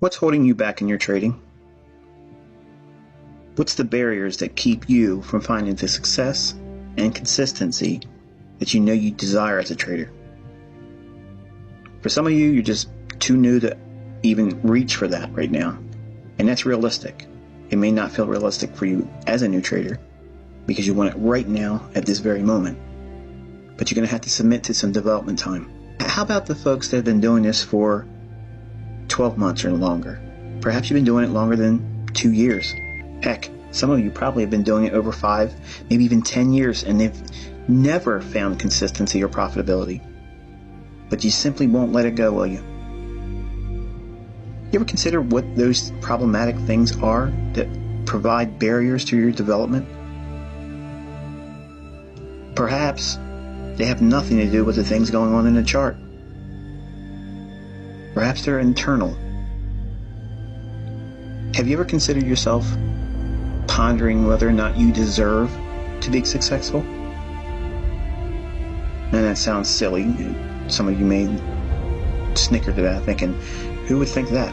What's holding you back in your trading? What's the barriers that keep you from finding the success and consistency that you know you desire as a trader? For some of you, you're just too new to even reach for that right now. And that's realistic. It may not feel realistic for you as a new trader because you want it right now at this very moment. But you're going to have to submit to some development time. How about the folks that have been doing this for 12 months or longer? Perhaps you've been doing it longer than 2 years. Heck, some of you probably have been doing it over 5, maybe even 10 years, and they've never found consistency or profitability. But you simply won't let it go, will you? You ever consider what those problematic things are that provide barriers to your development? Perhaps they have nothing to do with the things going on in the chart. Perhaps they're internal. Have you ever considered yourself pondering whether or not you deserve to be successful? And that sounds silly. Some of you may snicker to that, thinking, who would think that?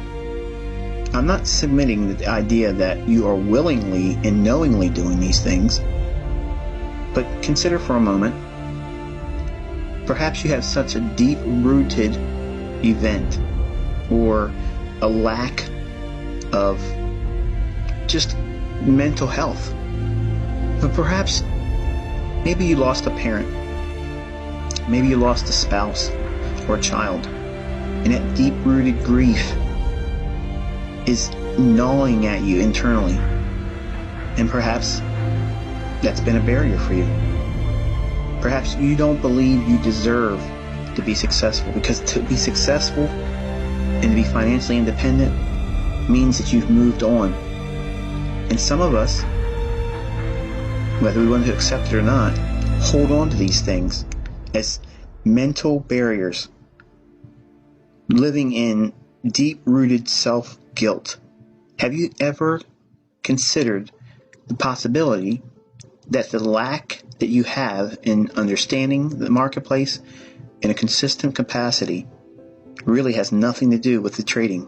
I'm not submitting the idea that you are willingly and knowingly doing these things, but consider for a moment, perhaps you have such a deep-rooted event or a lack of just mental health. But perhaps maybe you lost a parent, maybe you lost a spouse or a child, and that deep-rooted grief is gnawing at you internally, and perhaps that's been a barrier for you. Perhaps you don't believe you deserve to be successful, because to be successful and to be financially independent means that you've moved on. And some of us, whether we want to accept it or not, hold on to these things as mental barriers, living in deep-rooted self-guilt. Have you ever considered the possibility that the lack that you have in understanding the marketplace in a consistent capacity really has nothing to do with the trading?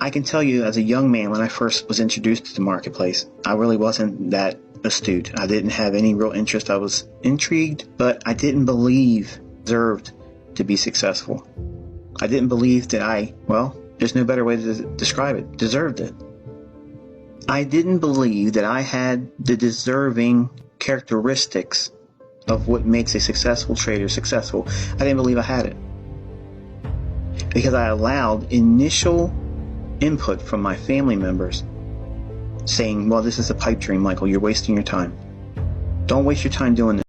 I can tell you, as a young man, when I first was introduced to the marketplace, I really wasn't that astute. I didn't have any real interest. I was intrigued, but I didn't believe I deserved to be successful. I didn't believe that there's no better way to describe it, deserved it. I didn't believe that I had the deserving characteristics of what makes a successful trader successful. I didn't believe I had it, because I allowed initial input from my family members saying, well, this is a pipe dream, Michael. You're wasting your time. Don't waste your time doing this.